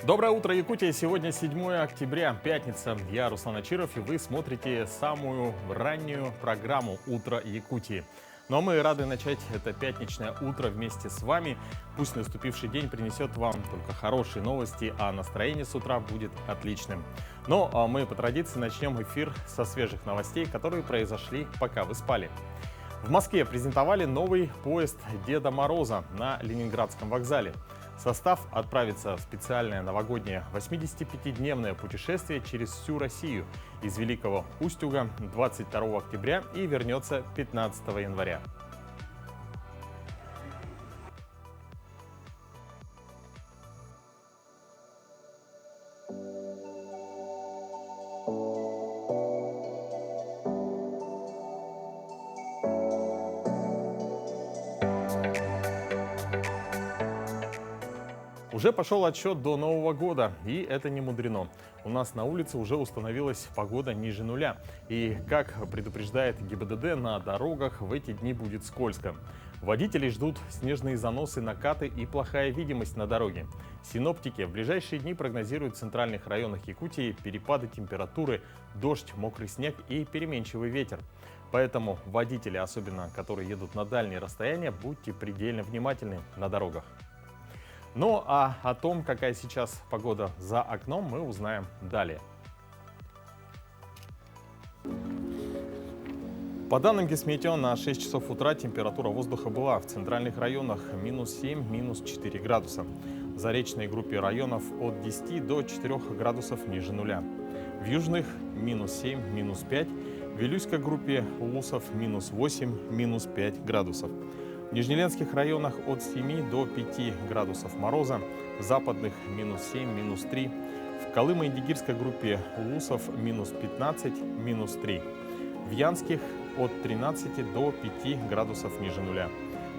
Доброе утро, Якутия! Сегодня 7 октября, пятница. Я Руслан Ачиров, и вы смотрите самую раннюю программу «Утро Якутии». Ну а мы рады начать это пятничное утро вместе с вами. Пусть наступивший день принесет вам только хорошие новости, а настроение с утра будет отличным. Но мы по традиции начнем эфир со свежих новостей, которые произошли, пока вы спали. В Москве презентовали новый поезд Деда Мороза на Ленинградском вокзале. Состав отправится в специальное новогоднее 85-дневное путешествие через всю Россию из Великого Устюга 22 октября и вернется 15 января. Уже пошел отсчет до Нового года, и это не мудрено. У нас на улице уже установилась погода ниже нуля. И, как предупреждает ГИБДД, на дорогах в эти дни будет скользко. Водителей ждут снежные заносы, накаты и плохая видимость на дороге. Синоптики в ближайшие дни прогнозируют в центральных районах Якутии перепады температуры, дождь, мокрый снег и переменчивый ветер. Поэтому водители, особенно которые едут на дальние расстояния, будьте предельно внимательны на дорогах. Ну а о том, какая сейчас погода за окном, мы узнаем далее. По данным Гисметео, на 6 часов утра температура воздуха была в центральных районах -7, -4 градуса. В заречной группе районов от 10 до 4 градусов ниже нуля. В южных -7, -5. В Вилюйской группе улусов -8, -5 градусов. В Нижнеленских районах от 7 до 5 градусов мороза, в западных -7, -3. В Колымо-Индигирской группе улусов -15, -3. В Янских от 13 до 5 градусов ниже нуля.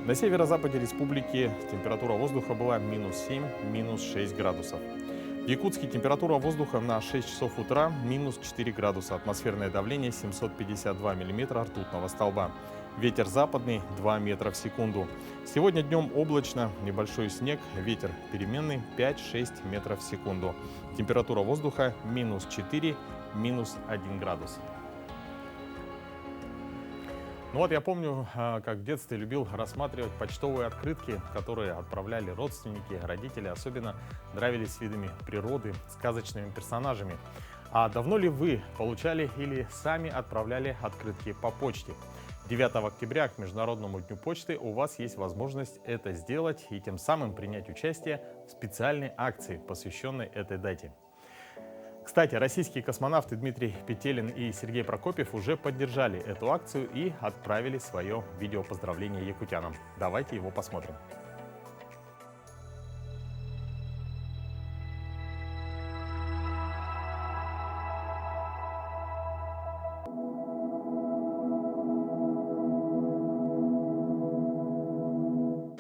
На северо-западе республики температура воздуха была -7, -6 градусов. В Якутске температура воздуха на 6 часов утра -4 градуса, атмосферное давление 752 миллиметра ртутного столба. Ветер западный 2 метра в секунду. Сегодня днем облачно, небольшой снег, ветер переменный 5-6 метров в секунду. Температура воздуха -4, -1 градус. Ну вот я помню, как в детстве любил рассматривать почтовые открытки, которые отправляли родственники, родители. Особенно нравились видами природы, сказочными персонажами. А давно ли вы получали или сами отправляли открытки по почте? 9 октября к Международному дню почты у вас есть возможность это сделать и тем самым принять участие в специальной акции, посвященной этой дате. Кстати, российские космонавты Дмитрий Петелин и Сергей Прокопьев уже поддержали эту акцию и отправили свое видео поздравления якутянам. Давайте его посмотрим.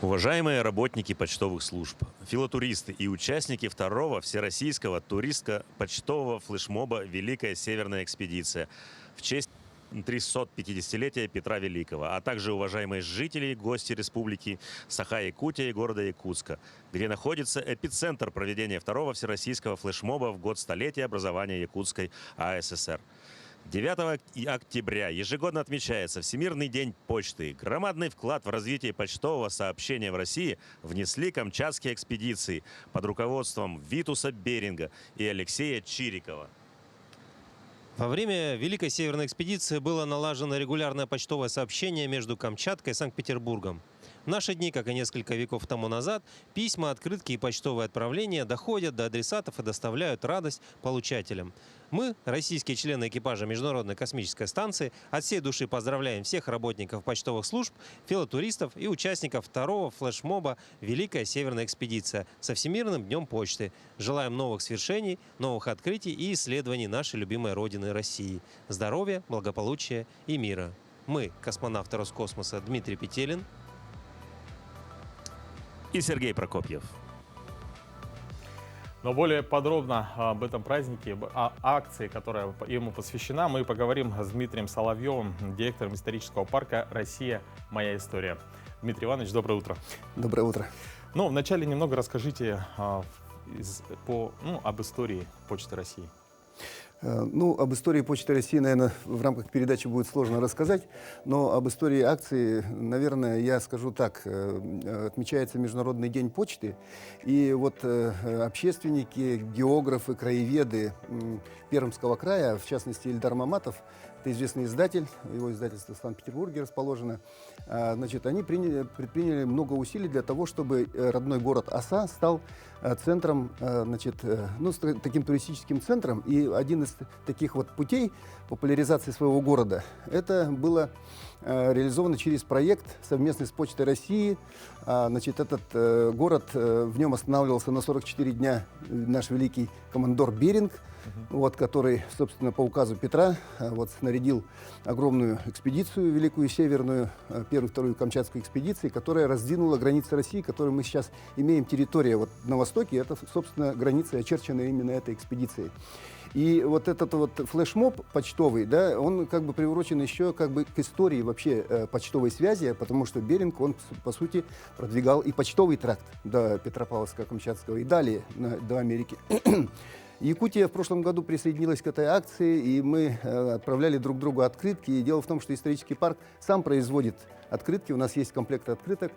Уважаемые работники почтовых служб, филотуристы и участники второго всероссийского туристско-почтового флешмоба «Великая Северная экспедиция» в честь 350-летия Петра Великого, а также уважаемые жители и гости республики Саха-Якутия и города Якутска, где находится эпицентр проведения второго всероссийского флешмоба в год столетия образования Якутской АССР. 9 октября ежегодно отмечается Всемирный день почты. Громадный вклад в развитие почтового сообщения в России внесли камчатские экспедиции под руководством Витуса Беринга и Алексея Чирикова. Во время Великой Северной экспедиции было налажено регулярное почтовое сообщение между Камчаткой и Санкт-Петербургом. В наши дни, как и несколько веков тому назад, письма, открытки и почтовые отправления доходят до адресатов и доставляют радость получателям. Мы, российские члены экипажа Международной космической станции, от всей души поздравляем всех работников почтовых служб, филотуристов и участников второго флешмоба «Великая Северная экспедиция» со Всемирным днем почты. Желаем новых свершений, новых открытий и исследований нашей любимой родины России. Здоровья, благополучия и мира. Мы, космонавты Роскосмоса Дмитрий Петелин и Сергей Прокопьев. Но более подробно об этом празднике, о акции, которая ему посвящена, мы поговорим с Дмитрием Соловьевым, директором исторического парка «Россия. Моя история». Дмитрий Иванович, доброе утро. Доброе утро. Ну, вначале немного расскажите об истории Почты России. Ну, об истории Почты России, наверное, в рамках передачи будет сложно рассказать, но об истории акции, наверное, я скажу так. Отмечается Международный день почты, и вот общественники, географы, краеведы Пермского края, в частности, Ильдар Маматов, это известный издатель, его издательство в Санкт-Петербурге расположено. Значит, они предприняли много усилий для того, чтобы родной город Оса стал центром, значит, ну, таким туристическим центром. И один из таких вот путей популяризации своего города, это было реализовано через проект совместный с Почтой России. Значит, этот город, в нем останавливался на 44 дня наш великий командор Беринг, вот, который, собственно, по указу Петра вот, снарядил огромную экспедицию, Великую Северную, первую, вторую Камчатскую экспедиции, которая раздвинула границы России, которую мы сейчас имеем. Территория вот, на востоке, это, собственно, границы, очерченные именно этой экспедицией. И вот этот вот флешмоб почтовый, да, он как бы приурочен еще как бы к истории вообще почтовой связи, потому что Беринг, он, по сути, продвигал и почтовый тракт до Петропавловска-Камчатского и далее до Америки. Якутия в прошлом году присоединилась к этой акции, и мы отправляли друг другу открытки. И дело в том, что исторический парк сам производит открытки. У нас есть комплект открыток.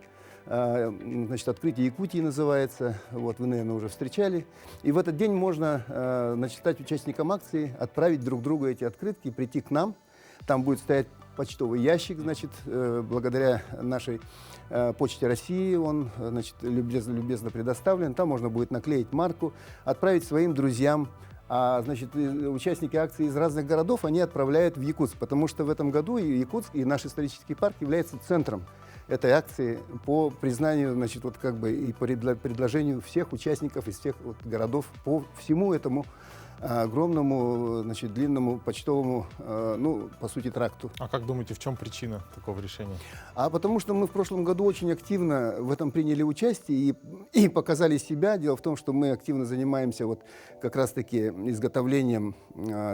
Значит, «Открытие Якутии» называется. Вот, вы, наверное, уже встречали. И в этот день можно, значит, стать участником акции, отправить друг другу эти открытки, прийти к нам. Там будет стоять почтовый ящик, значит, благодаря нашей Почте России он, значит, любезно предоставлен. Там можно будет наклеить марку, отправить своим друзьям. Значит, участники акции из разных городов они отправляют в Якутск, потому что в этом году и Якутск, и наш исторический парк является центром этой акции по признанию, значит, вот как бы и по предложению всех участников из всех вот городов по всему этому огромному, значит, длинному почтовому, ну, по сути, тракту. А как думаете, в чем причина такого решения? Потому что мы в прошлом году очень активно в этом приняли участие и показали себя. Дело в том, что мы активно занимаемся вот как раз-таки изготовлением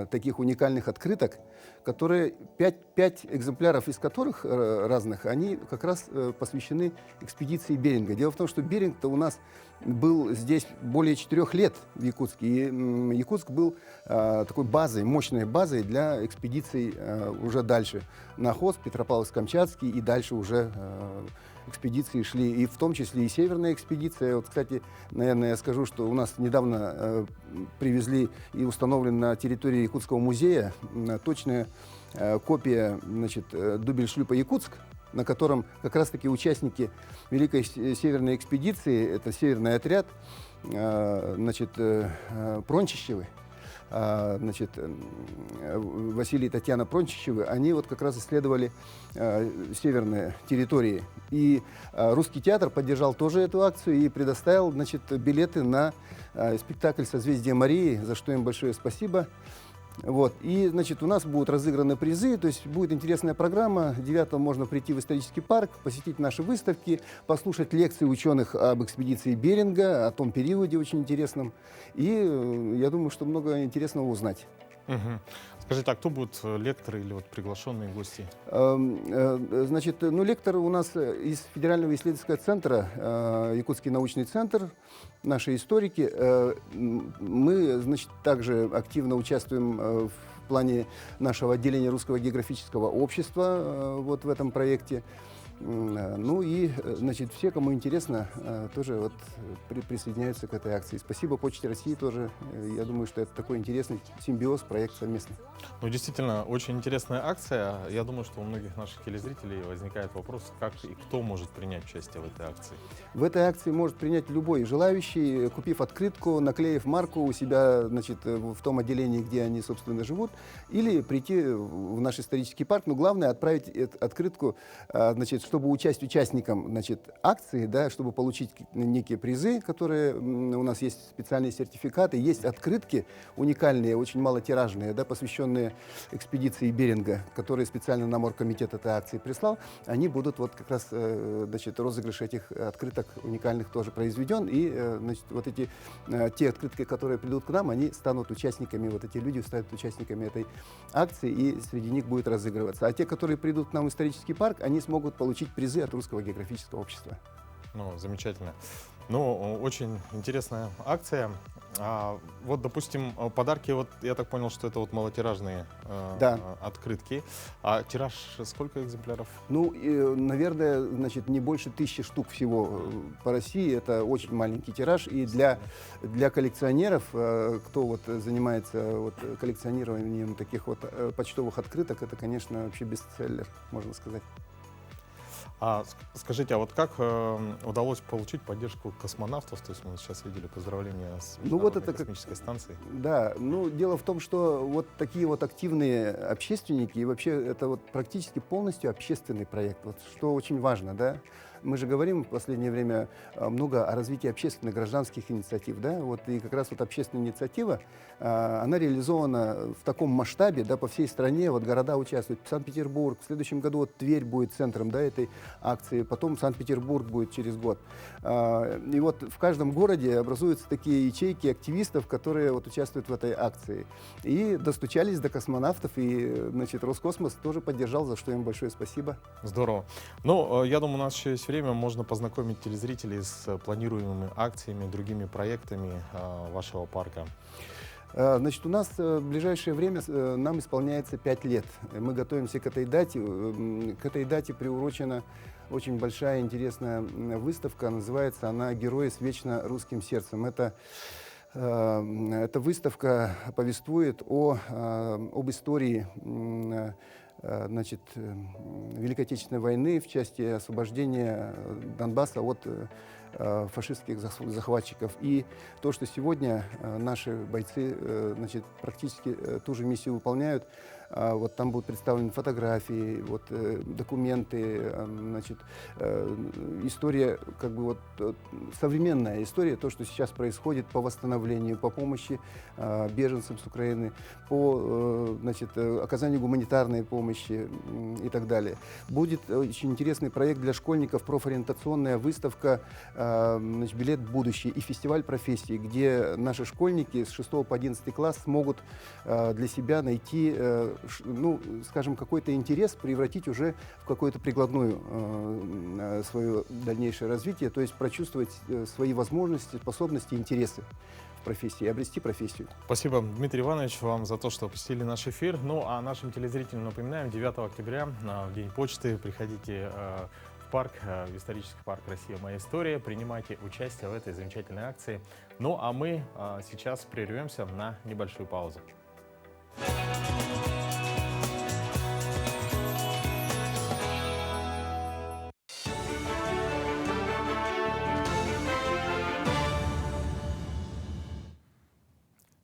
таких уникальных открыток, которые 5 экземпляров из которых разных, они как раз посвящены экспедиции Беринга. Дело в том, что Беринг-то у нас был здесь более 4 лет в Якутске. И Якутск был такой базой, мощной базой для экспедиций уже дальше. На Хост, Петропавловск-Камчатский и дальше уже экспедиции шли, и в том числе и северная экспедиция. Вот, кстати, наверное, я скажу, что у нас недавно привезли и установлен на территории Якутского музея точная копия, значит, дубель шлюпа «Якутск», на котором как раз-таки участники Великой Северной экспедиции, это северный отряд, значит, Прончищевы, значит, Василий и Татьяна Прончищевы, они вот как раз исследовали северные территории. И Русский театр поддержал тоже эту акцию и предоставил, значит, билеты на спектакль «Созвездие Марии», за что им большое спасибо. Вот. И, значит, у нас будут разыграны призы, то есть будет интересная программа. 9-го можно прийти в исторический парк, посетить наши выставки, послушать лекции ученых об экспедиции Беринга, о том периоде очень интересном. И я думаю, что много интересного узнать. Скажите, а кто будут лекторы или вот приглашенные гости? Значит, ну, лектор у нас из Федерального исследовательского центра, Якутский научный центр, наши историки. Мы, значит, также активно участвуем в плане нашего отделения Русского географического общества вот в этом проекте. Ну и, значит, все, кому интересно, тоже вот присоединяются к этой акции. Спасибо Почте России тоже. Я думаю, что это такой интересный симбиоз, проект совместный. Ну, действительно, очень интересная акция. Я думаю, что у многих наших телезрителей возникает вопрос, как и кто может принять участие в этой акции. В этой акции может принять любой желающий, купив открытку, наклеив марку у себя, значит, в том отделении, где они, собственно, живут, или прийти в наш исторический парк. Но главное — отправить открытку, значит, чтобы участникам, значит, акции, да, чтобы получить некие призы, которые у нас есть специальные сертификаты, есть открытки уникальные, очень малотиражные, да, посвященные экспедиции Беринга, которые специально нам оргкомитет этой акции прислал. Они будут вот как раз, значит, розыгрыш этих открыток уникальных тоже произведен, и, значит, вот эти те открытки, которые придут к нам, они станут участниками, вот эти люди станут участниками этой акции, и среди них будет разыгрываться. А те, которые придут к нам в исторический парк, они смогут получить призы от Русского географического общества. Ну, замечательно. Ну, очень интересная акция. Вот, допустим, подарки, вот я так понял, что это вот малотиражные Да. открытки. А тираж сколько экземпляров? Ну, наверное, значит, не больше 1000 штук всего по России. Это очень маленький тираж. И для коллекционеров, кто вот занимается вот коллекционированием таких вот почтовых открыток, это, конечно, вообще бестселлер, можно сказать. Скажите, а вот как удалось получить поддержку космонавтов? То есть мы сейчас видели поздравления с Ну, вот Международной это как- космической станцией. Да, ну, дело в том, что вот такие вот активные общественники, и вообще это вот практически полностью общественный проект, вот что очень важно, да. Мы же говорим в последнее время много о развитии общественных, гражданских инициатив, да, вот и как раз вот общественная инициатива, она реализована в таком масштабе, да, по всей стране, вот города участвуют, Санкт-Петербург, в следующем году вот Тверь будет центром, да, этой акции, потом Санкт-Петербург будет через год. И вот в каждом городе образуются такие ячейки активистов, которые вот участвуют в этой акции. И достучались до космонавтов, и, значит, Роскосмос тоже поддержал, за что им большое спасибо. Здорово. Ну, я думаю, у нас еще есть время, можно познакомить телезрителей с планируемыми акциями, другими проектами вашего парка. Значит, у нас в ближайшее время нам исполняется 5 лет. Мы готовимся к этой дате. К этой дате приурочена очень большая интересная выставка. Называется она «Герои с вечно русским сердцем». Эта выставка повествует об истории значит, Великой Отечественной войны в части освобождения Донбасса от фашистских захватчиков. И то, что сегодня наши бойцы значит, практически ту же миссию выполняют, вот там будут представлены фотографии, вот, документы, значит, история, как бы вот современная история, то, что сейчас происходит по восстановлению, по помощи беженцам с Украины, по значит, оказанию гуманитарной помощи и так далее. Будет очень интересный проект для школьников, профориентационная выставка значит, «Билет в будущее» и фестиваль профессий, где наши школьники с 6 по 11 класс смогут для себя найти, ну, скажем, какой-то интерес, превратить уже в какую-то прикладную свое дальнейшее развитие, то есть прочувствовать свои возможности, способности, интересы в профессии, обрести профессию. Спасибо, Дмитрий Иванович, вам за то, что посетили наш эфир. Ну, а нашим телезрителям напоминаем, 9 октября, в День почты, приходите в парк, в исторический парк «Россия. Моя история», принимайте участие в этой замечательной акции. Ну, а мы сейчас прервемся на небольшую паузу.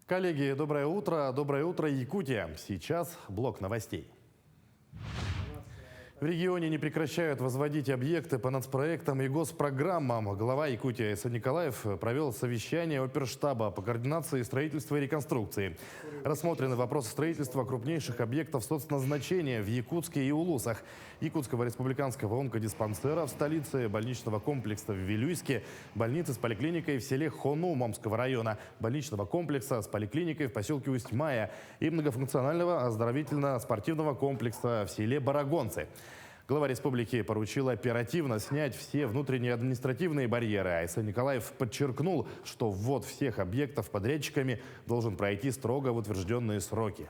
Коллеги, доброе утро, Якутия. Сейчас блок новостей. В регионе не прекращают возводить объекты по нацпроектам и госпрограммам. Глава Якутии Айсан Николаев провел совещание оперштаба по координации строительства и реконструкции. Рассмотрены вопросы строительства крупнейших объектов соцназначения в Якутске и Улусах, Якутского республиканского онкодиспансера в столице, больничного комплекса в Вилюйске, больницы с поликлиникой в селе Хону Момского района, больничного комплекса с поликлиникой в поселке Усть-Мая и многофункционального оздоровительно-спортивного комплекса в селе Барагонцы. Глава республики поручил оперативно снять все внутренние административные барьеры. Айсан Николаев подчеркнул, что ввод всех объектов подрядчиками должен пройти строго в утвержденные сроки.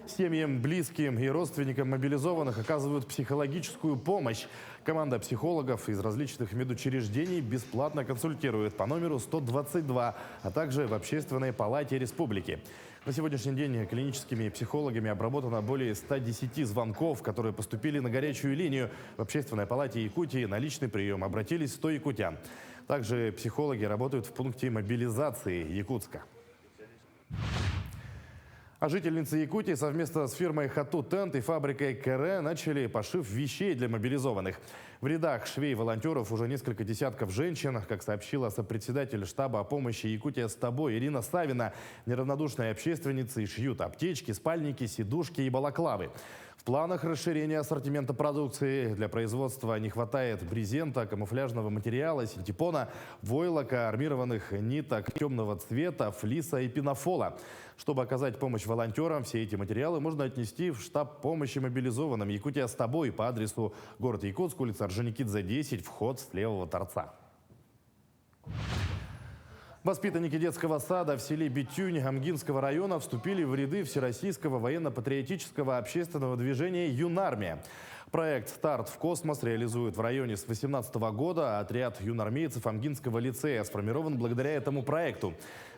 Семьям, близким и родственникам мобилизованных оказывают психологическую помощь. Команда психологов из различных медучреждений бесплатно консультирует по номеру 122, а также в Общественной палате республики. На сегодняшний день клиническими психологами обработано более 110 звонков, которые поступили на горячую линию. В Общественной палате Якутии на личный прием обратились 100 якутян. Также психологи работают в пункте мобилизации Якутска. А жительницы Якутии совместно с фирмой «Хату Тент» и фабрикой «Кэре» начали пошив вещей для мобилизованных. В рядах швей-волонтеров уже несколько десятков женщин. Как сообщила сопредседатель штаба о помощи «Якутия с тобой» Ирина Савина, неравнодушные общественницы шьют аптечки, спальники, сидушки и балаклавы. В планах расширения ассортимента продукции для производства не хватает брезента, камуфляжного материала, синтепона, войлока, армированных ниток темного цвета, флиса и пенофола. Чтобы оказать помощь волонтерам, все эти материалы можно отнести в штаб помощи мобилизованным «Якутия с тобой» по адресу город Якутск, улица Орджоникидзе 10, вход с левого торца. Воспитанники детского сада в селе Битюнь Амгинского района вступили в ряды Всероссийского военно-патриотического общественного движения «Юнармия». Проект «Старт в космос» реализует в районе с 2018 года. Отряд юнармейцев Амгинского лицея сформирован благодаря этому проекту.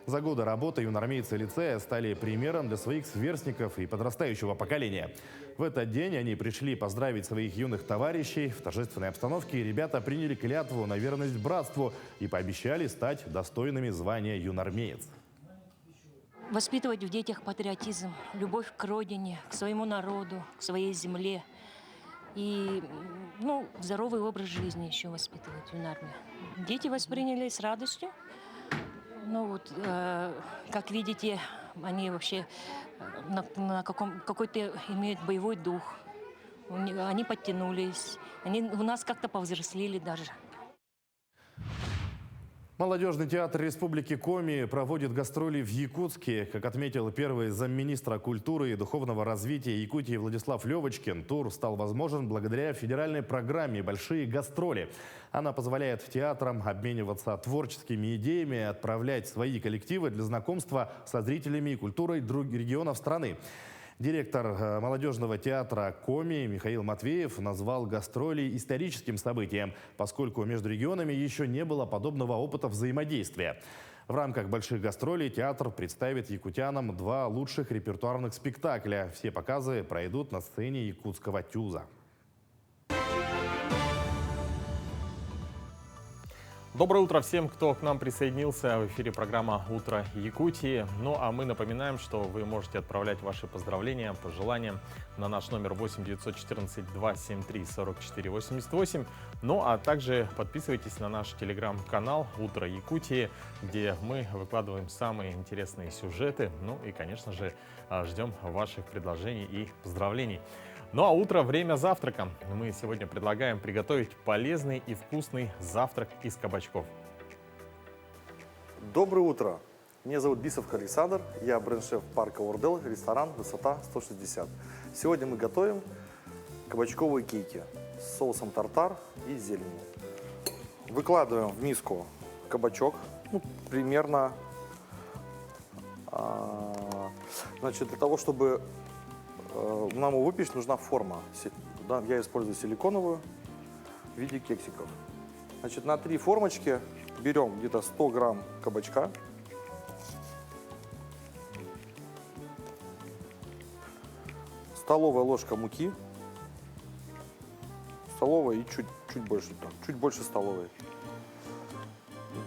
За годы работы юнармейцы лицея стали примером для своих сверстников и подрастающего поколения. В этот день они пришли поздравить своих юных товарищей. В торжественной обстановке ребята приняли клятву на верность братству и пообещали стать достойными звания юнармеец. Воспитывать в детях патриотизм, любовь к родине, к своему народу, к своей земле. И здоровый образ жизни еще воспитывать в юнармии. Дети восприняли с радостью. Как видите, они вообще какой-то имеют боевой дух. Они подтянулись, они у нас как-то повзрослели даже. Молодежный театр Республики Коми проводит гастроли в Якутске. Как отметил первый замминистра культуры и духовного развития Якутии Владислав Левочкин, тур стал возможен благодаря федеральной программе «Большие гастроли». Она позволяет театрам обмениваться творческими идеями, отправлять свои коллективы для знакомства со зрителями и культурой других регионов страны. Директор молодежного театра Коми Михаил Матвеев назвал гастроли историческим событием, поскольку между регионами еще не было подобного опыта взаимодействия. В рамках больших гастролей театр представит якутянам 2 лучших репертуарных спектакля. Все показы пройдут на сцене якутского ТЮЗа. Доброе утро всем, кто к нам присоединился. В эфире программа «Утро Якутии». Ну а мы напоминаем, что вы можете отправлять ваши поздравления, пожелания на наш номер 8 914 273 44 88. Ну а также подписывайтесь на наш телеграм-канал «Утро Якутии», где мы выкладываем самые интересные сюжеты. Ну и, конечно же, ждем ваших предложений и поздравлений. Ну а утро – время завтрака. Мы сегодня предлагаем приготовить полезный и вкусный завтрак из кабачков. Доброе утро! Меня зовут Бисов Александр, я бренд-шеф парка Ордел, ресторан «Высота 160». Сегодня мы готовим кабачковые кейки с соусом тартар и зеленью. Выкладываем в миску кабачок, примерно, для того, чтобы нам его выпечь, нужна форма. Я использую силиконовую в виде кексиков. На 3 формочки берем где-то 100 грамм кабачка. Столовая ложка муки. Столовая и чуть больше столовой.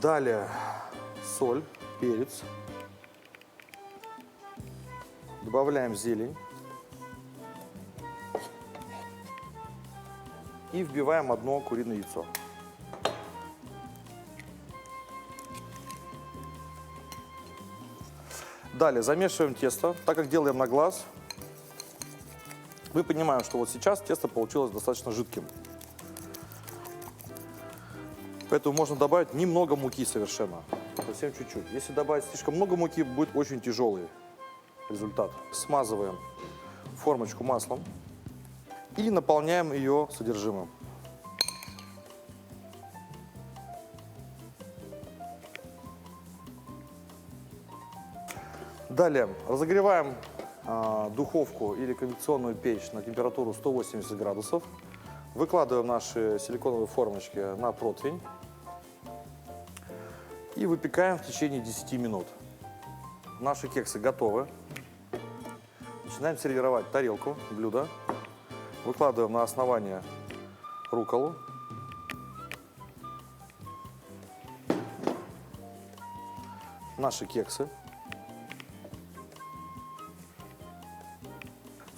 Далее соль, перец. Добавляем зелень. И вбиваем 1 куриное яйцо. Далее замешиваем тесто. Так как делаем на глаз, мы понимаем, что вот сейчас тесто получилось достаточно жидким. Поэтому можно добавить немного муки совершенно. Совсем чуть-чуть. Если добавить слишком много муки, будет очень тяжелый результат. Смазываем формочку маслом. И наполняем ее содержимым. Далее разогреваем духовку или конвекционную печь на температуру 180 градусов. Выкладываем наши силиконовые формочки на противень. И выпекаем в течение 10 минут. Наши кексы готовы. Начинаем сервировать тарелку, блюдо. Выкладываем на основание рукколу. Наши кексы.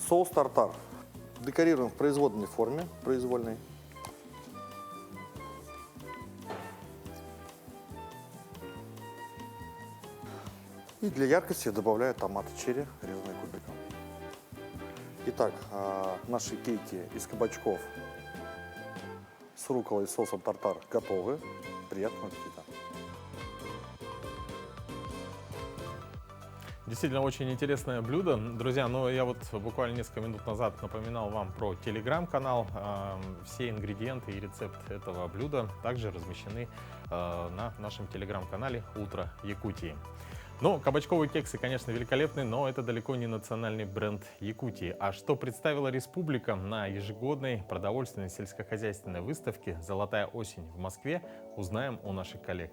Соус тартар. Декорируем в произвольной форме, произвольной. И для яркости добавляю томаты черри, резанные кубиком. Итак, наши кейки из кабачков с рукколой и соусом тартар готовы. Приятного аппетита! Действительно, очень интересное блюдо. Друзья, я вот буквально несколько минут назад напоминал вам про телеграм-канал. Все ингредиенты и рецепт этого блюда также размещены на нашем телеграм-канале «Утро Якутии». Кабачковые кексы, конечно, великолепны, но это далеко не национальный бренд Якутии. А что представила республика на ежегодной продовольственной сельскохозяйственной выставке «Золотая осень» в Москве, узнаем у наших коллег.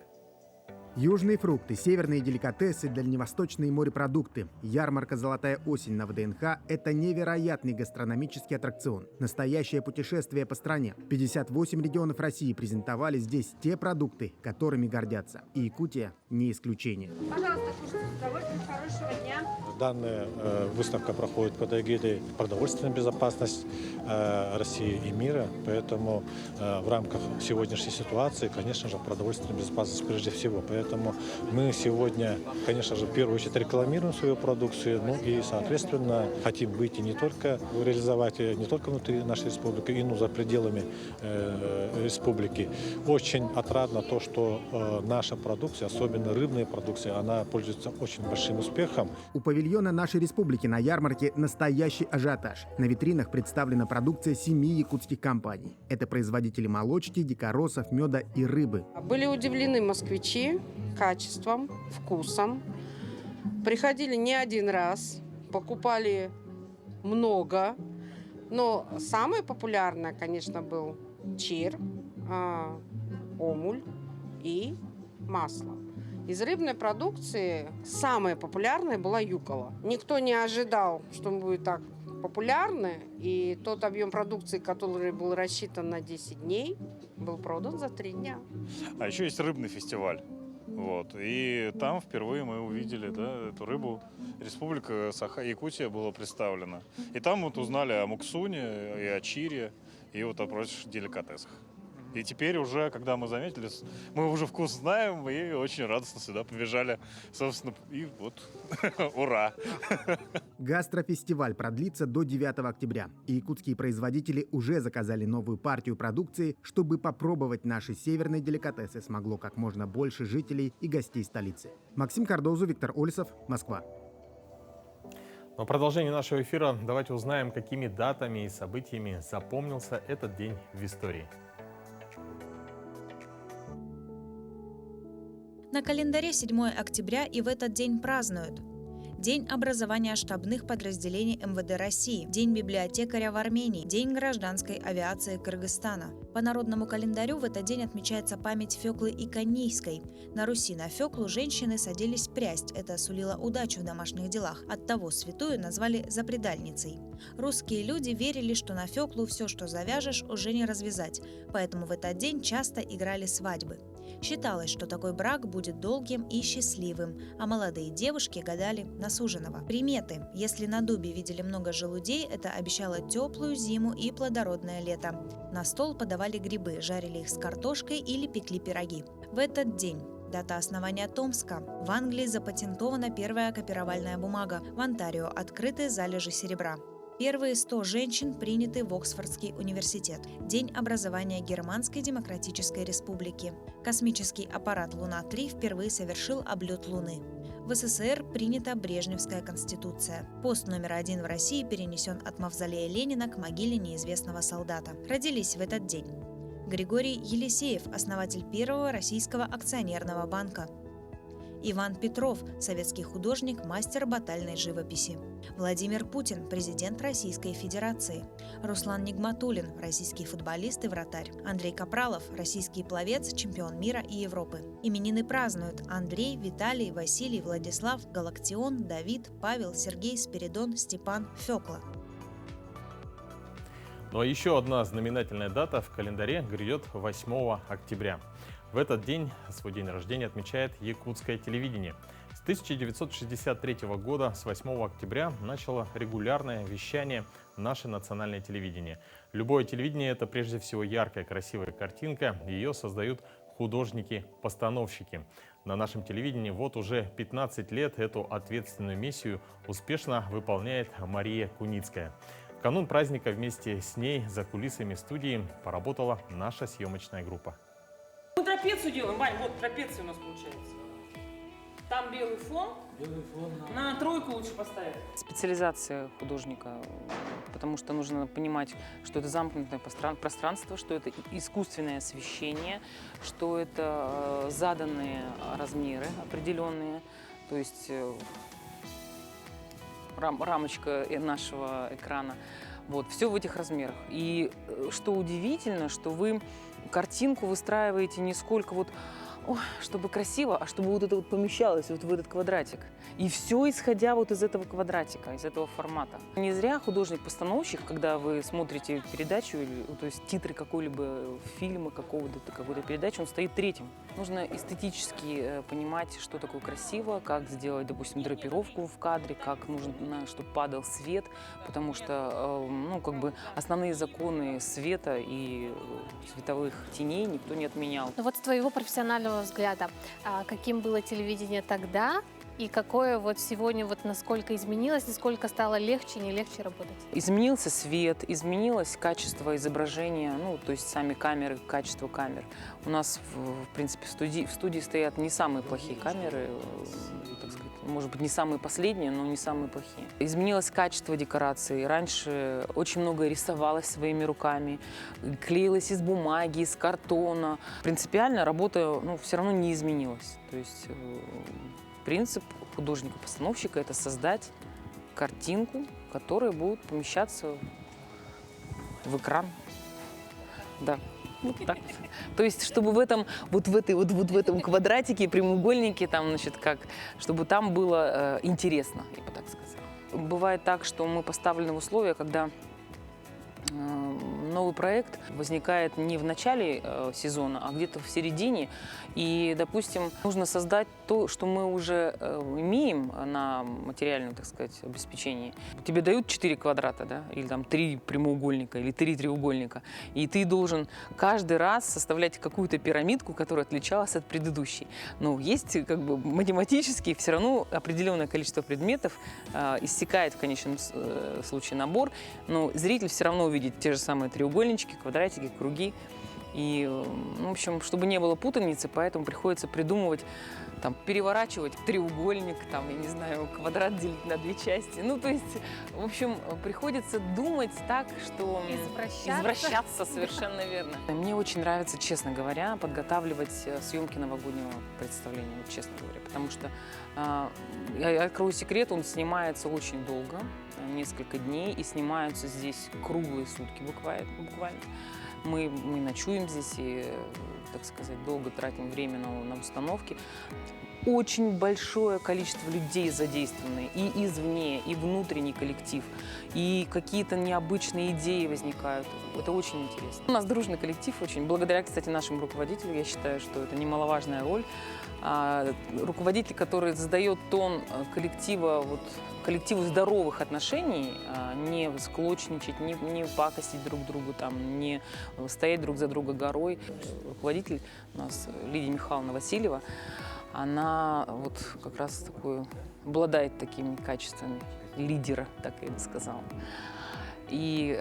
Южные фрукты, северные деликатесы, дальневосточные морепродукты. Ярмарка «Золотая осень» на ВДНХ – это невероятный гастрономический аттракцион. Настоящее путешествие по стране. 58 регионов России презентовали здесь те продукты, которыми гордятся. И Якутия не исключение. Пожалуйста, кушайте с удовольствием. Хорошего дня. Данная выставка проходит под эгидой «Продовольственная безопасность России и мира». Поэтому в рамках сегодняшней ситуации, конечно же, продовольственная безопасность прежде всего. Поэтому мы сегодня, конечно же, в первую очередь рекламируем свою продукцию, и, соответственно, хотим выйти не только, реализовать не только внутри нашей республики, но и за пределами республики. Очень отрадно то, что наша продукция, особенно рыбная продукция, она пользуется очень большим успехом. У павильона нашей республики на ярмарке настоящий ажиотаж. На витринах представлена продукция 7 якутских компаний. Это производители молочки, дикоросов, меда и рыбы. Были удивлены москвичи качеством, вкусом. Приходили не один раз, покупали много. Но самое популярное, конечно, был чир, омуль и масло. Из рыбной продукции самая популярная была юкола. Никто не ожидал, что он будет так популярный. И тот объем продукции, который был рассчитан на 10 дней, был продан за 3 дня. А еще есть рыбный фестиваль. И там впервые мы увидели эту рыбу. Республика Саха-Якутия была представлена. И там узнали о муксуне, и о чире, и о прочих деликатесах. И теперь уже, когда мы заметили, мы уже вкус знаем, и очень радостно сюда побежали. Собственно, и ура! Гастрофестиваль продлится до 9 октября. И якутские производители уже заказали новую партию продукции, чтобы попробовать наши северные деликатесы смогло как можно больше жителей и гостей столицы. Максим Кардозу, Виктор Олесов, Москва. В продолжении нашего эфира давайте узнаем, какими датами и событиями запомнился этот день в истории. На календаре 7 октября и в этот день празднуют День образования штабных подразделений МВД России, День библиотекаря в Армении, День гражданской авиации Кыргызстана. По народному календарю в этот день отмечается память Феклы Иконийской. На Руси на Феклу женщины садились прясть, это сулило удачу в домашних делах. Оттого святую назвали запредальницей. Русские люди верили, что на Феклу все, что завяжешь, уже не развязать, поэтому в этот день часто играли свадьбы. Считалось, что такой брак будет долгим и счастливым, а молодые девушки гадали на суженого. Приметы. Если на дубе видели много желудей, это обещало теплую зиму и плодородное лето. На стол подавали грибы, жарили их с картошкой или пекли пироги. В этот день дата основания Томска. В Англии запатентована первая копировальная бумага. В Онтарио открыты залежи серебра. Первые 100 женщин приняты в Оксфордский университет. День образования Германской Демократической Республики. Космический аппарат Луна-3 впервые совершил облет Луны. В СССР принята Брежневская конституция. Пост номер 1 в России перенесен от мавзолея Ленина к могиле неизвестного солдата. Родились в этот день Григорий Елисеев, основатель первого российского акционерного банка. Иван Петров, советский художник, мастер батальной живописи. Владимир Путин, президент Российской Федерации. Руслан Нигматуллин, российский футболист и вратарь. Андрей Капралов, российский пловец, чемпион мира и Европы. Именины празднуют Андрей, Виталий, Василий, Владислав, Галактион, Давид, Павел, Сергей, Спиридон, Степан, Фёкла. Ну а еще одна знаменательная дата в календаре грядет 8 октября. В этот день свой день рождения отмечает якутское телевидение. С 1963 года, с 8 октября, начало регулярное вещание наше национальное телевидение. Любое телевидение – это прежде всего яркая, красивая картинка. Ее создают художники-постановщики. На нашем телевидении вот уже 15 лет эту ответственную миссию успешно выполняет Мария Куницкая. В канун праздника вместе с ней за кулисами студии поработала наша съемочная группа. Мы трапецию делаем, Вань, вот трапеция у нас получается. Там там белый фон. На тройку лучше поставить. Специализация художника, потому что нужно понимать, что это замкнутое пространство, что это искусственное освещение, что это заданные размеры определенные, то есть рамочка нашего экрана. Вот, все в этих размерах. И что удивительно, что вы картинку выстраиваете не сколько вот, чтобы красиво, а чтобы вот это вот помещалось вот в этот квадратик. И все исходя вот из этого квадратика, из этого формата. Не зря художник-постановщик, когда вы смотрите передачу, то есть титры какой-либо фильма, какой-то передачи, он стоит третьим. Нужно эстетически понимать, что такое красиво, как сделать, допустим, драпировку в кадре, как нужно, чтобы падал свет, потому что, ну, как бы основные законы света и световых теней никто не отменял. Ну вот с твоего профессионального взгляда, каким было телевидение тогда и какое вот сегодня, вот насколько изменилось, насколько стало легче, не легче работать? Изменился свет, изменилось качество изображения, ну, то есть сами камеры, качество камер. У нас, в принципе, в студии стоят не самые плохие камеры, так сказать, может быть, не самые последние, но не самые плохие. Изменилось качество декораций. Раньше очень много рисовалось своими руками, клеилось из бумаги, из картона. Принципиально работа, ну, все равно не изменилась. То есть принцип художника-постановщика – это создать картинку, которая будет помещаться в экран. Да. Вот так. То есть, чтобы в этом, вот в этом квадратике, прямоугольнике, там, значит, чтобы там было интересно, я бы так сказала. Бывает так, что мы поставлены в условия, когда новый проект возникает не в начале сезона, а где-то в середине. И, допустим, нужно создать то, что мы уже имеем на материальном, так сказать, обеспечении. Тебе дают 4 квадрата, да, или там 3 прямоугольника, или 3 треугольника, и ты должен каждый раз составлять какую-то пирамидку, которая отличалась от предыдущей. Но есть как бы математически все равно определенное количество предметов иссякает в конечном случае набор, но зритель все равно увидит те же самые треугольнички, квадратики, круги. И, в общем, чтобы не было путаницы, поэтому приходится придумывать, там, переворачивать треугольник, там, я не знаю, квадрат делить на 2 части. Ну, то есть, в общем, приходится думать так, что извращаться совершенно верно. Мне очень нравится, честно говоря, подготавливать съемки новогоднего представления, вот, честно говоря, потому что, я открою секрет, он снимается очень долго, несколько дней, и снимаются здесь круглые сутки буквально. Мы ночуем здесь и, так сказать, долго тратим время на установки. Очень большое количество людей задействованы, и извне, и внутренний коллектив, и какие-то необычные идеи возникают. Это очень интересно. У нас дружный коллектив очень. Благодаря, кстати, нашему руководителю, я считаю, что это немаловажная роль. Руководитель, который задает тон коллектива, коллективу здоровых отношений, не склочничать, не пакостить друг другу, там, не стоять друг за друга горой. Руководитель у нас Лидия Михайловна Васильева, она вот как раз обладает такими качествами лидера, так я бы сказала. И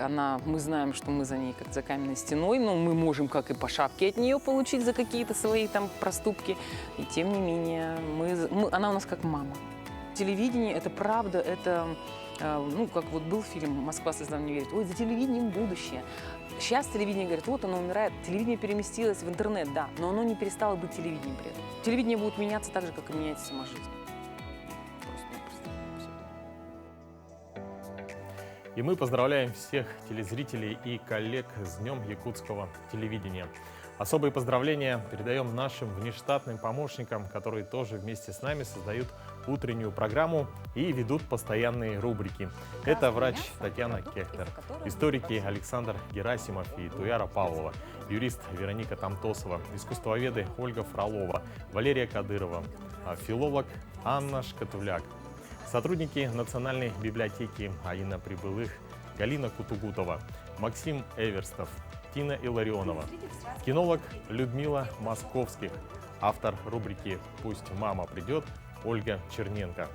мы знаем, что мы за ней как за каменной стеной, но мы можем как и по шапке от нее получить за какие-то свои там проступки. И тем не менее, она у нас как мама. Телевидение – это правда, это, как вот был фильм «Москва слезам не верит». Ой, за телевидением будущее. Сейчас телевидение говорит, вот оно умирает, телевидение переместилось в интернет, да, но оно не перестало быть телевидением при этом. Телевидение будет меняться так же, как и меняется сама жизнь. И мы поздравляем всех телезрителей и коллег с Днем якутского телевидения. Особые поздравления передаем нашим внештатным помощникам, которые тоже вместе с нами создают утреннюю программу и ведут постоянные рубрики. Это врач Татьяна Кехтер, историки Александр Герасимов и Туяра Павлова, юрист Вероника Тамтосова, искусствоведы Ольга Фролова, Валерия Кадырова, филолог Анна Шкатуляк, сотрудники Национальной библиотеки Аина Прибылых Галина Кутугутова, Максим Эверстов, Тина Илларионова, кинолог Людмила Московских, автор рубрики «Пусть мама придет» Ольга Черненко.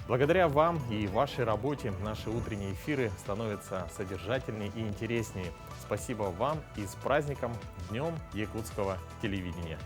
Благодаря вам и вашей работе наши утренние эфиры становятся содержательнее и интереснее. Спасибо вам и с праздником Днем якутского телевидения.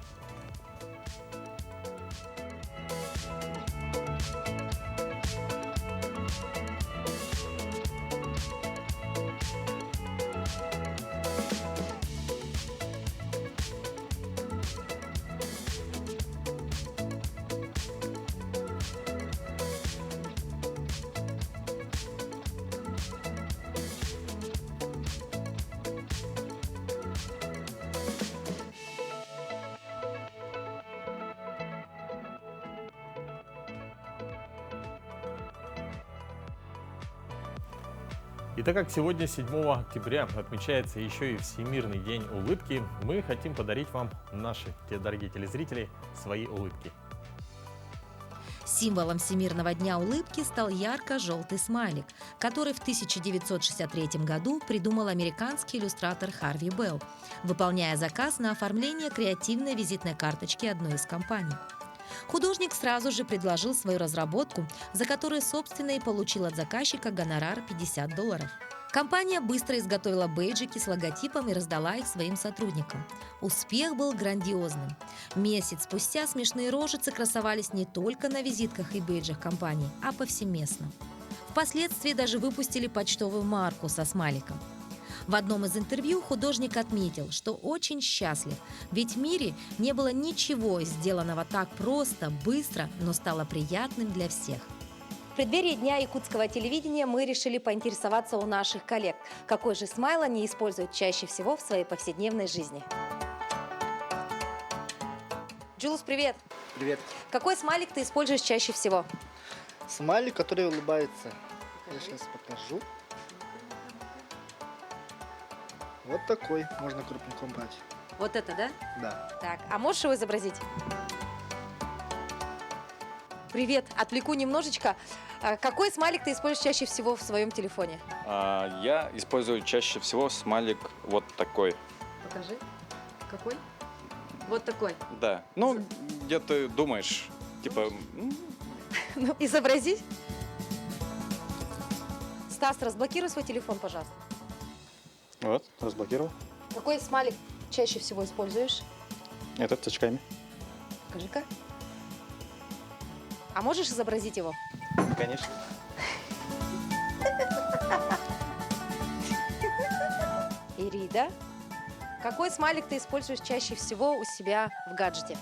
И так как сегодня, 7 октября, отмечается еще и Всемирный день улыбки, мы хотим подарить вам, наши дорогие телезрители, свои улыбки. Символом Всемирного дня улыбки стал ярко-желтый смайлик, который в 1963 году придумал американский иллюстратор Харви Белл, выполняя заказ на оформление креативной визитной карточки одной из компаний. Художник сразу же предложил свою разработку, за которую, собственно, и получил от заказчика гонорар $50. Компания быстро изготовила бейджики с логотипом и раздала их своим сотрудникам. Успех был грандиозным. Месяц спустя смешные рожицы красовались не только на визитках и бейджах компании, а повсеместно. Впоследствии даже выпустили почтовую марку со смайликом. В одном из интервью художник отметил, что очень счастлив, ведь в мире не было ничего сделанного так просто, быстро, но стало приятным для всех. В преддверии Дня якутского телевидения мы решили поинтересоваться у наших коллег, какой же смайл они используют чаще всего в своей повседневной жизни. Джулус, привет! Привет. Какой смайлик ты используешь чаще всего? Смайлик, который улыбается. Я сейчас покажу. Вот такой, можно крупненьком брать. Вот это, да? Да. Так, а можешь его изобразить? Привет, отвлеку немножечко. Какой смайлик ты используешь чаще всего в своем телефоне? Я использую чаще всего смайлик вот такой. Покажи. Какой? Вот такой. Да. Ну, где ты думаешь, типа... Ну, изобрази. Стас, разблокируй свой телефон, пожалуйста. Вот, разблокировал. Какой смайлик чаще всего используешь? Этот с очками. Покажи-ка. А можешь изобразить его? Конечно. Ирида, какой смайлик ты используешь чаще всего у себя в гаджете?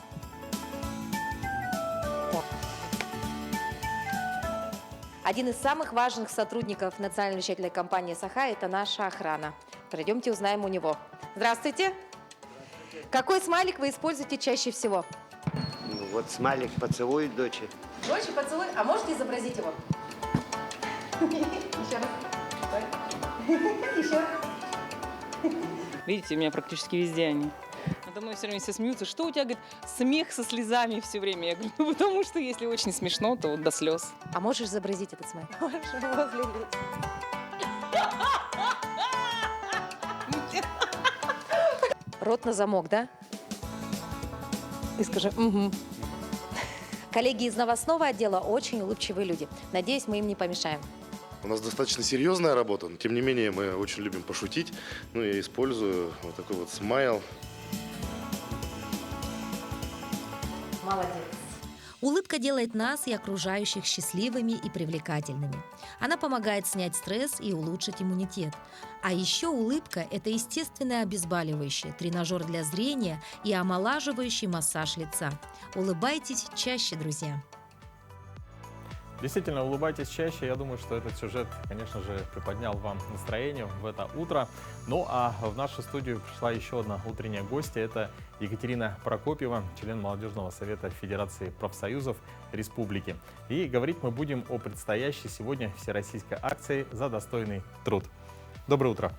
Один из самых важных сотрудников национальной вещательной компании «Саха» – это наша охрана. Пройдемте, узнаем у него. Здравствуйте. Какой смайлик вы используете чаще всего? Ну, вот смайлик «Поцелуй дочь». Дочь, поцелуй. А можете изобразить его? Еще раз. Еще раз. Видите, у меня практически везде они. Надо мной все время все смеются. Что у тебя, говорит, смех со слезами все время? Я говорю, ну, потому что если очень смешно, то вот до слез. А можешь изобразить этот смайлик? Рот на замок, да? И скажи «угу». Коллеги из новостного отдела очень улыбчивые люди. Надеюсь, мы им не помешаем. У нас достаточно серьезная работа, но тем не менее мы очень любим пошутить. Ну, я использую вот такой вот смайл. Молодец. Улыбка делает нас и окружающих счастливыми и привлекательными. Она помогает снять стресс и улучшить иммунитет. А еще улыбка – это естественное обезболивающее, тренажер для зрения и омолаживающий массаж лица. Улыбайтесь чаще, друзья. Действительно, улыбайтесь чаще. Я думаю, что этот сюжет, конечно же, приподнял вам настроение в это утро. Ну а в нашу студию пришла еще одна утренняя гостья. Это Екатерина Прокопьева, член Молодежного совета Федерации профсоюзов Республики. И говорить мы будем о предстоящей сегодня всероссийской акции «За достойный труд». Доброе утро.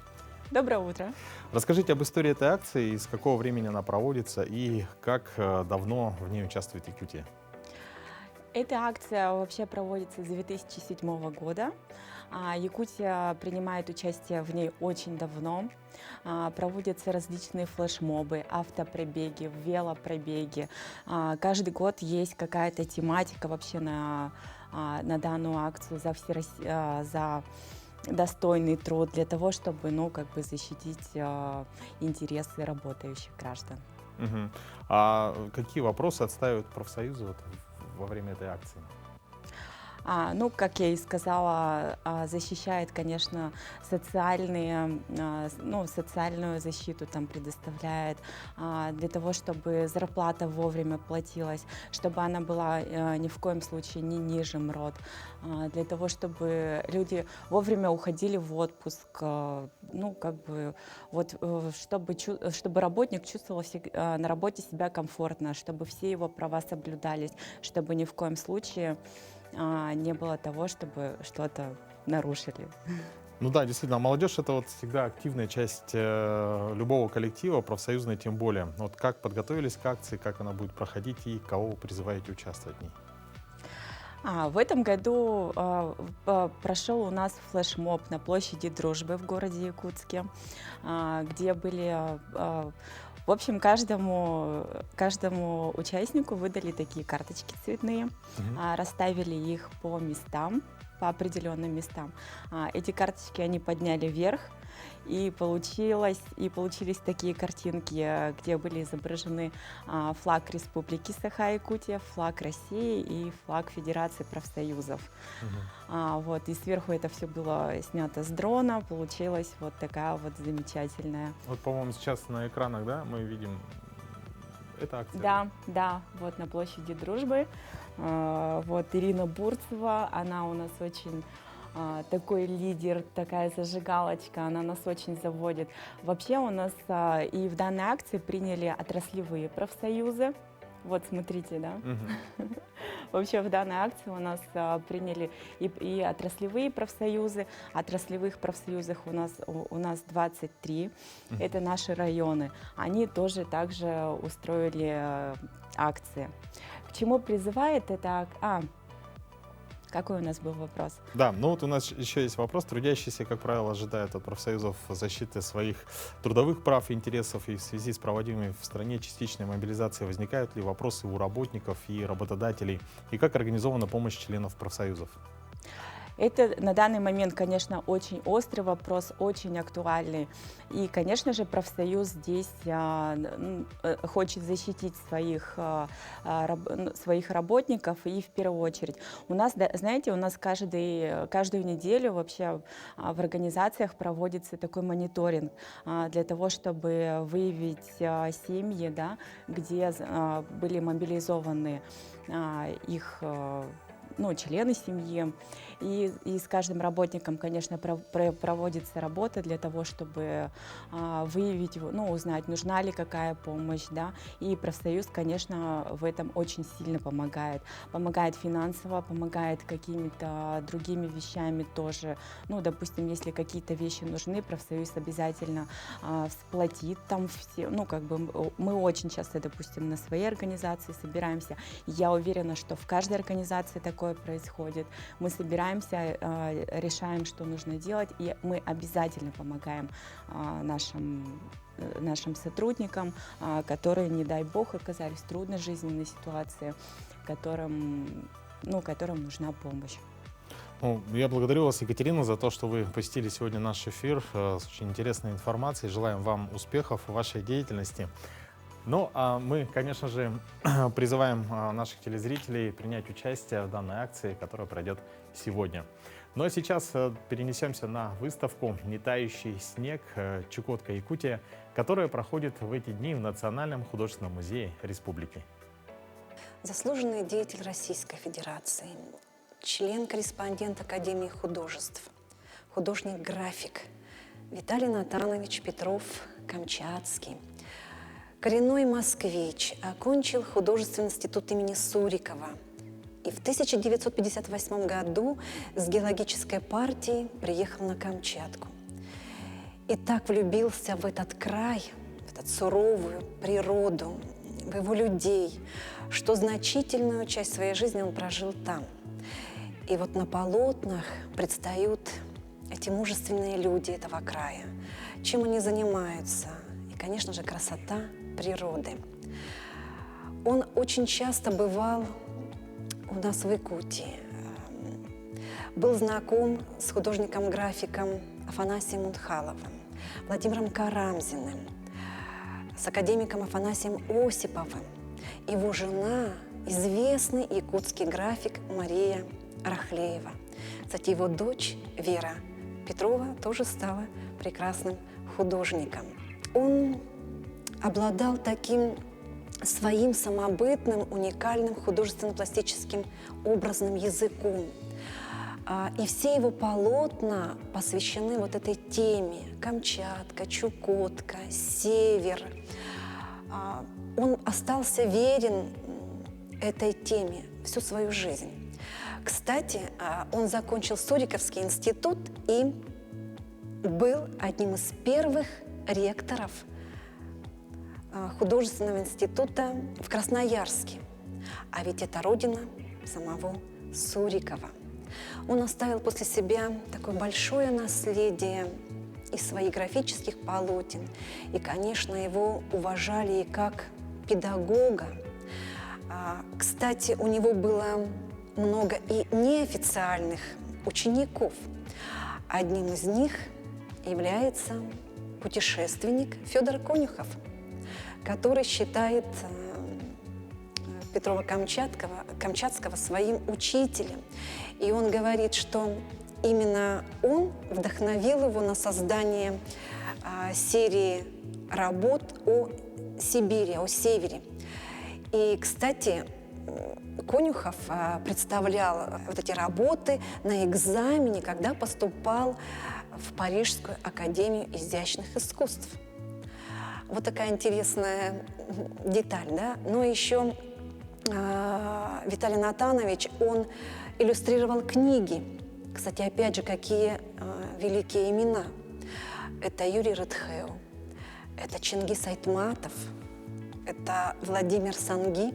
Доброе утро. Расскажите об истории этой акции, с какого времени она проводится и как давно в ней участвует Якутия. Эта акция вообще проводится с 2007 года. Якутия принимает участие в ней очень давно. Проводятся различные флешмобы, автопробеги, велопробеги. Каждый год есть какая-то тематика вообще на данную акцию за достойный труд для того, чтобы защитить интересы работающих граждан. Угу. А какие вопросы отстаивают профсоюзы во время этой акции? Как я и сказала, защищает, конечно, социальную защиту там предоставляет, для того, чтобы зарплата вовремя платилась, чтобы она была ни в коем случае не ниже МРОТ, для того, чтобы люди вовремя уходили в отпуск, чтобы работник чувствовал на работе себя комфортно, чтобы все его права соблюдались, чтобы ни в коем случае не было того, чтобы что-то нарушили. Ну да, действительно, молодежь — это вот всегда активная часть любого коллектива, профсоюзной тем более. Вот как подготовились к акции, как она будет проходить и кого вы призываете участвовать в ней? В этом году прошел у нас флешмоб на площади Дружбы в городе Якутске, где были, в общем, каждому участнику выдали такие карточки цветные, расставили их по местам, по определенным местам. Эти карточки они подняли вверх, и получились такие картинки, где были изображены флаг Республики Саха-Якутия, флаг России и флаг Федерации профсоюзов. Вот, и сверху это все было снято с дрона, получилась вот такая вот замечательная. Вот, по-моему, сейчас на экранах, да, мы видим эту акцию. Да, вот на площади Дружбы. Вот Ирина Бурцева, она у нас очень такой лидер, такая зажигалочка, она нас очень заводит. Вообще у нас и в данной акции приняли отраслевые профсоюзы. Вот смотрите, да? Вообще в данной акции у нас приняли и отраслевые профсоюзы. Отраслевых профсоюзов у нас 23. Это наши районы. Они тоже также устроили акции. К чему призывает это? Какой у нас был вопрос? Да, ну вот у нас еще есть вопрос. Трудящиеся, как правило, ожидают от профсоюзов защиты своих трудовых прав и интересов. И в связи с проводимой в стране частичной мобилизацией возникают ли вопросы у работников и работодателей? И как организована помощь членов профсоюзов? Это на данный момент, конечно, очень острый вопрос, очень актуальный. И, конечно же, профсоюз здесь хочет защитить своих работников и в первую очередь. У нас, знаете, у нас каждую неделю вообще в организациях проводится такой мониторинг для того, чтобы выявить семьи, да, где были мобилизованы их члены семьи. И с каждым работником, конечно, проводится работа для того, чтобы выявить, узнать, нужна ли какая помощь, да. И профсоюз, конечно, в этом очень сильно помогает. Помогает финансово, помогает какими-то другими вещами тоже. Допустим, если какие-то вещи нужны, профсоюз обязательно сплотит там все. Мы очень часто, допустим, на своей организации собираемся. Я уверена, что в каждой организации такое происходит. Мы собираемся, решаем, что нужно делать, и мы обязательно помогаем нашим сотрудникам, которые, не дай бог, оказались в трудной жизненной ситуации, которым нужна помощь. Я благодарю вас, Екатерина, за то, что вы посетили сегодня наш эфир с очень интересной информацией. Желаем вам успехов в вашей деятельности. Ну, а мы, конечно же, призываем наших телезрителей принять участие в данной акции, которая пройдет сегодня. Ну а сейчас перенесемся на выставку «Нетающий снег. Чукотка, Якутия», которая проходит в эти дни в Национальном художественном музее Республики. Заслуженный деятель Российской Федерации, член-корреспондент Академии художеств, художник-график Виталий Натанович Петров-Камчатский, коренной москвич, окончил художественный институт имени Сурикова и в 1958 году с геологической партией приехал на Камчатку. И так влюбился в этот край, в эту суровую природу, в его людей, что значительную часть своей жизни он прожил там. И вот на полотнах предстают эти мужественные люди этого края, чем они занимаются. И, конечно же, красота природы. Он очень часто бывал у нас в Якутии. Был знаком с художником-графиком Афанасием Мунхаловым, Владимиром Карамзиным, с академиком Афанасием Осиповым. Его жена – известный якутский график Мария Рахлеева. Кстати, его дочь Вера Петрова тоже стала прекрасным художником. Он обладал таким своим самобытным, уникальным художественно-пластическим образным языком. И все его полотна посвящены вот этой теме – Камчатка, Чукотка, Север. Он остался верен этой теме всю свою жизнь. Кстати, он закончил Суриковский институт и был одним из первых ректоров художественного института в Красноярске. А ведь это родина самого Сурикова. Он оставил после себя такое большое наследие из своих графических полотен. И, конечно, его уважали и как педагога. Кстати, у него было много и неофициальных учеников. Одним из них является путешественник Федор Конюхов, который считает Петрова-Камчатского своим учителем. И он говорит, что именно он вдохновил его на создание серии работ о Сибири, о севере. И, кстати, Конюхов представлял вот эти работы на экзамене, когда поступал в Парижскую академию изящных искусств. Вот такая интересная деталь, да? Но еще Виталий Натанович, он иллюстрировал книги. Кстати, опять же, какие великие имена. Это Юрий Рытхеу, это Чингис Айтматов, это Владимир Санги.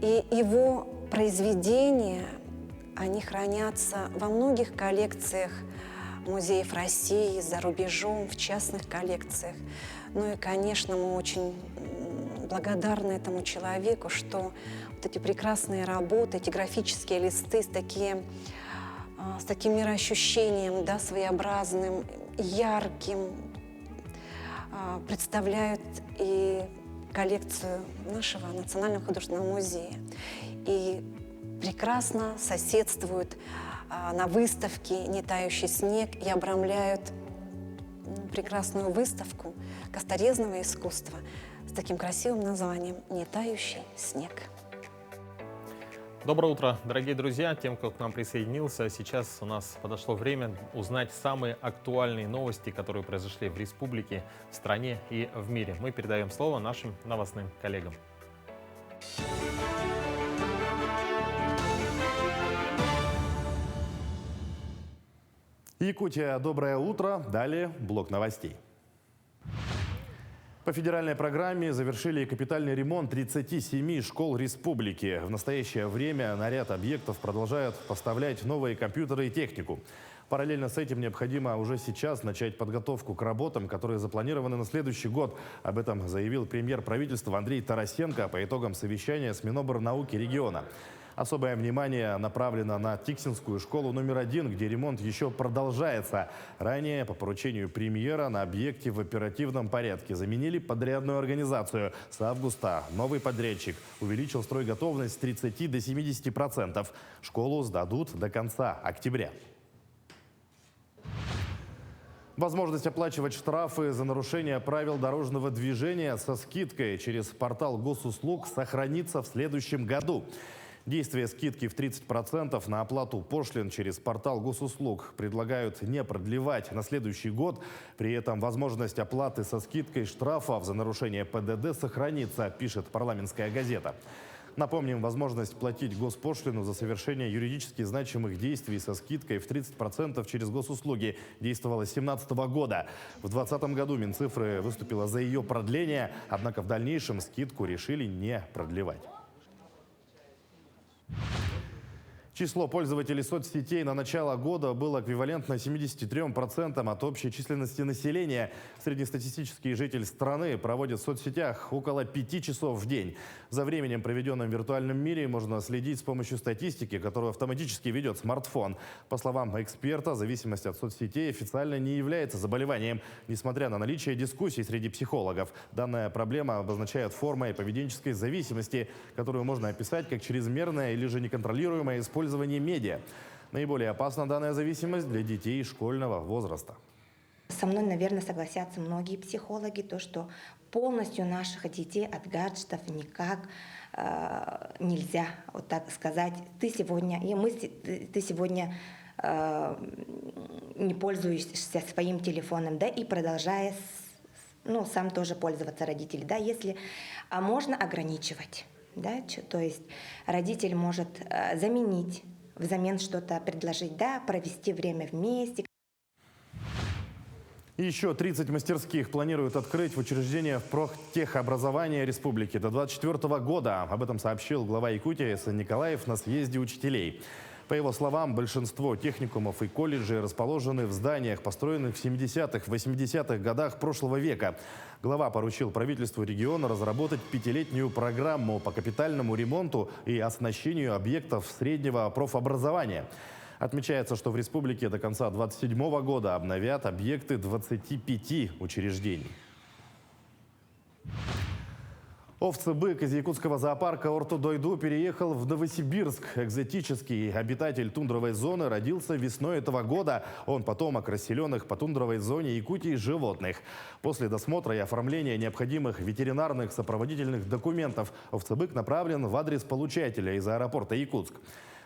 И его произведения, они хранятся во многих коллекциях музеев России, за рубежом, в частных коллекциях. Ну и, конечно, мы очень благодарны этому человеку, что вот эти прекрасные работы, эти графические листы с таким мироощущением, да, своеобразным, ярким, представляют и коллекцию нашего Национального художественного музея. И прекрасно соседствуют на выставке «Не тающий снег» и обрамляют прекрасную выставку косторезного искусства с таким красивым названием «Не тающий снег». Доброе утро, дорогие друзья, тем, кто к нам присоединился. Сейчас у нас подошло время узнать самые актуальные новости, которые произошли в республике, в стране и в мире. Мы передаем слово нашим новостным коллегам. Якутия, доброе утро. Далее блок новостей. По федеральной программе завершили капитальный ремонт 37 школ республики. В настоящее время на ряд объектов продолжают поставлять новые компьютеры и технику. Параллельно с этим необходимо уже сейчас начать подготовку к работам, которые запланированы на следующий год. Об этом заявил премьер правительства Андрей Тарасенко по итогам совещания с Минобрнауки региона. Особое внимание направлено на Тиксинскую школу номер 1, где ремонт еще продолжается. Ранее, по поручению премьера, на объекте в оперативном порядке заменили подрядную организацию. С августа новый подрядчик увеличил стройготовность с 30 до 70%. Школу сдадут до конца октября. Возможность оплачивать штрафы за нарушение правил дорожного движения со скидкой через портал госуслуг сохранится в следующем году. Действие скидки в 30% на оплату пошлин через портал госуслуг предлагают не продлевать на следующий год. При этом возможность оплаты со скидкой штрафов за нарушение ПДД сохранится, пишет «Парламентская газета». Напомним, возможность платить госпошлину за совершение юридически значимых действий со скидкой в 30% через госуслуги действовала с 2017 года. В 2020 году Минцифры выступила за ее продление, однако в дальнейшем скидку решили не продлевать. Число пользователей соцсетей на начало года было эквивалентно 73% от общей численности населения. Среднестатистический житель страны проводит в соцсетях около 5 часов в день. За временем, проведенным в виртуальном мире, можно следить с помощью статистики, которую автоматически ведет смартфон. По словам эксперта, зависимость от соцсетей официально не является заболеванием, несмотря на наличие дискуссий среди психологов. Данная проблема обозначает формой поведенческой зависимости, которую можно описать как чрезмерное или же неконтролируемое использование медиа. Наиболее опасна данная зависимость для детей школьного возраста. Со мной, наверное, согласятся многие психологи, то, что полностью наших детей от гаджетов никак нельзя, вот так сказать, ты сегодня не пользуешься своим телефоном, да, и продолжая, сам тоже пользоваться родитель, да, если можно ограничивать. Да, то есть родитель может заменить, взамен что-то предложить, да, провести время вместе. Еще 30 мастерских планируют открыть в учреждениях профтехобразования республики до 2024 года. Об этом сообщил глава Якутии Сан Николаев на съезде учителей. По его словам, большинство техникумов и колледжей расположены в зданиях, построенных в 70-х, 80-х годах прошлого века. Глава поручил правительству региона разработать 5-летнюю программу по капитальному ремонту и оснащению объектов среднего профобразования. Отмечается, что в республике до конца 2027 года обновят объекты 25 учреждений. Овцы-бык из якутского зоопарка Ортодойду переехал в Новосибирск. Экзотический обитатель тундровой зоны родился весной этого года. Он потомок расселенных по тундровой зоне Якутии животных. После досмотра и оформления необходимых ветеринарных сопроводительных документов овцы-бык направлен в адрес получателя из аэропорта Якутск.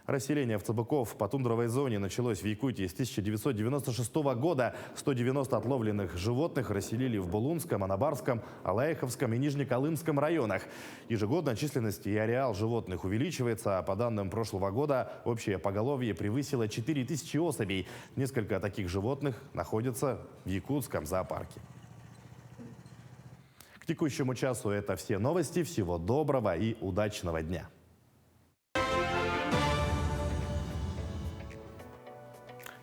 Расселение овцебыков по тундровой зоне началось в Якутии с 1996 года. 190 отловленных животных расселили в Булунском, Анабарском, Алаиховском и Нижнеколымском районах. Ежегодно численность и ареал животных увеличивается, а по данным прошлого года общее поголовье превысило 4000 особей. Несколько таких животных находятся в якутском зоопарке. К текущему часу это все новости. Всего доброго и удачного дня.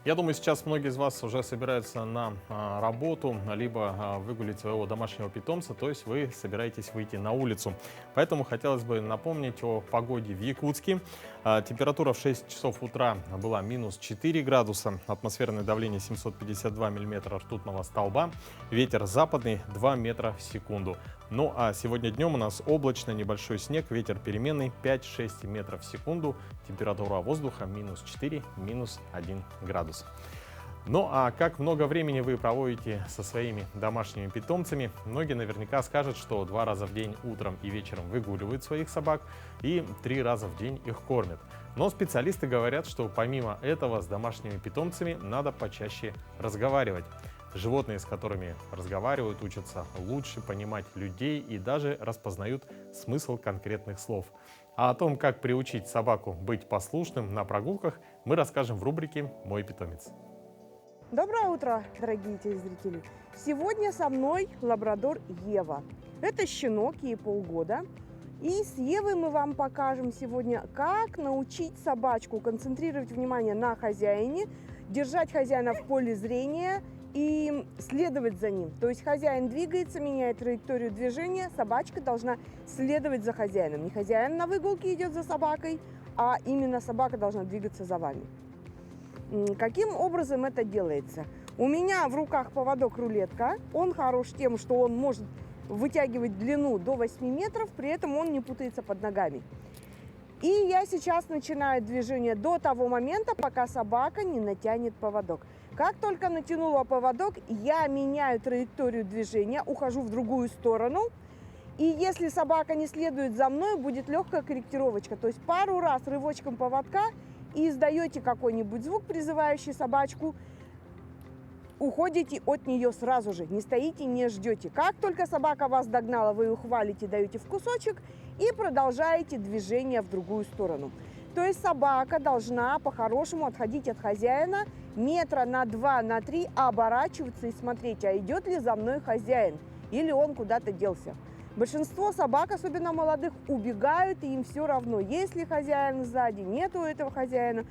Я думаю, сейчас многие из вас уже собираются на работу, либо выгулить своего домашнего питомца, то есть вы собираетесь выйти на улицу. Поэтому хотелось бы напомнить о погоде в Якутске. Температура в 6 часов утра была минус 4 градуса, атмосферное давление 752 миллиметра ртутного столба, ветер западный 2 метра в секунду. Ну а сегодня днем у нас облачно, небольшой снег, ветер переменный 5-6 метров в секунду, температура воздуха минус 4, минус 1 градус. Ну а как много времени вы проводите со своими домашними питомцами? Многие наверняка скажут, что 2 раза в день утром и вечером выгуливают своих собак и 3 раза в день их кормят. Но специалисты говорят, что помимо этого с домашними питомцами надо почаще разговаривать. Животные, с которыми разговаривают, учатся лучше понимать людей и даже распознают смысл конкретных слов. А о том, как приучить собаку быть послушным на прогулках, мы расскажем в рубрике «Мой питомец». Доброе утро, дорогие телезрители! Сегодня со мной лабрадор Ева. Это щенок, ей полгода. И с Евой мы вам покажем сегодня, как научить собачку концентрировать внимание на хозяине, держать хозяина в поле зрения и следовать за ним. То есть хозяин двигается, меняет траекторию движения, собачка должна следовать за хозяином. Не хозяин на выгулке идет за собакой, а именно собака должна двигаться за вами. Каким образом это делается? У меня в руках поводок-рулетка. Он хорош тем, что он может вытягивать длину до 8 метров, при этом он не путается под ногами. И я сейчас начинаю движение до того момента, пока собака не натянет поводок. Как только натянула поводок, я меняю траекторию движения, ухожу в другую сторону. И если собака не следует за мной, будет легкая корректировочка. То есть пару раз рывочком поводка и издаете какой-нибудь звук, призывающий собачку, уходите от нее сразу же, не стоите, не ждете. Как только собака вас догнала, вы ее хвалите, даете в кусочек и продолжаете движение в другую сторону. То есть собака должна по-хорошему отходить от хозяина метра на 2, на 3, оборачиваться и смотреть, а идет ли за мной хозяин или он куда-то делся. Большинство собак, особенно молодых, убегают, и им все равно, есть ли хозяин сзади, нету этого хозяина.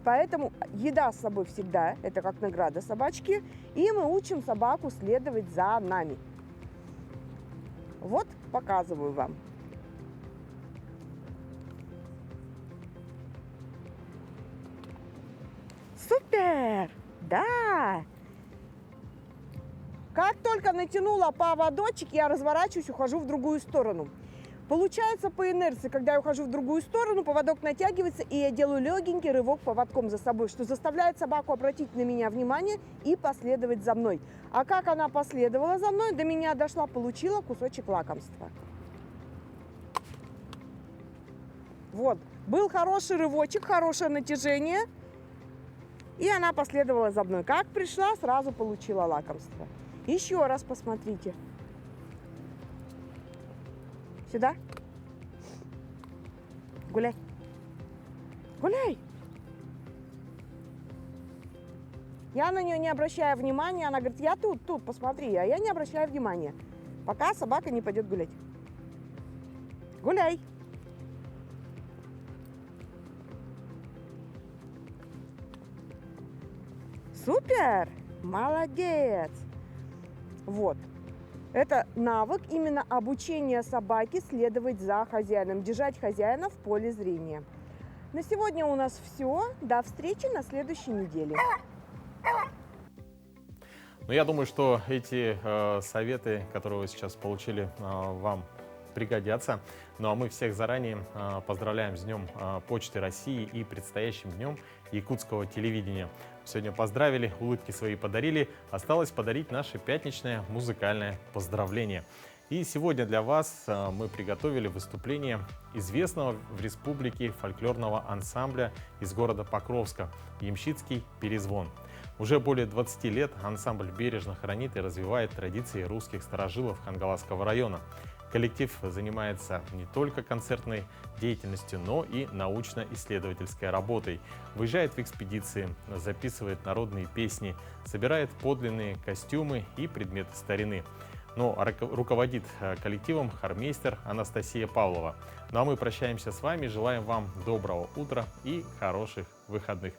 Поэтому еда с собой всегда, это как награда собачки, и мы учим собаку следовать за нами. Вот, показываю вам. Супер! Да! Как только натянула поводочек, я разворачиваюсь, ухожу в другую сторону. Получается по инерции, когда я ухожу в другую сторону, поводок натягивается, и я делаю легенький рывок поводком за собой, что заставляет собаку обратить на меня внимание и последовать за мной. А как она последовала за мной, до меня дошла, получила кусочек лакомства. Вот, был хороший рывочек, хорошее натяжение, и она последовала за мной. Как пришла, сразу получила лакомство. Еще раз посмотрите. Сюда. Гуляй. Гуляй. Я на нее не обращаю внимания. Она говорит, я тут, посмотри. А я не обращаю внимания, пока собака не пойдет гулять. Гуляй. Супер! Молодец! Вот. Это навык именно обучения собаки следовать за хозяином, держать хозяина в поле зрения. На сегодня у нас все. До встречи на следующей неделе. Но я думаю, что эти советы, которые вы сейчас получили, вам пригодятся. Ну а мы всех заранее поздравляем с Днем Почты России и предстоящим Днем якутского телевидения. Сегодня поздравили, улыбки свои подарили. Осталось подарить наше пятничное музыкальное поздравление. И сегодня для вас мы приготовили выступление известного в республике фольклорного ансамбля из города Покровска «Ямщицкий перезвон». Уже более 20 лет ансамбль бережно хранит и развивает традиции русских старожилов Хангаласского района. Коллектив занимается не только концертной деятельностью, но и научно-исследовательской работой. Выезжает в экспедиции, записывает народные песни, собирает подлинные костюмы и предметы старины. Но руководит коллективом хормейстер Анастасия Павлова. Ну а мы прощаемся с вами, желаем вам доброго утра и хороших выходных.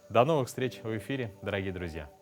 До новых встреч в эфире, дорогие друзья!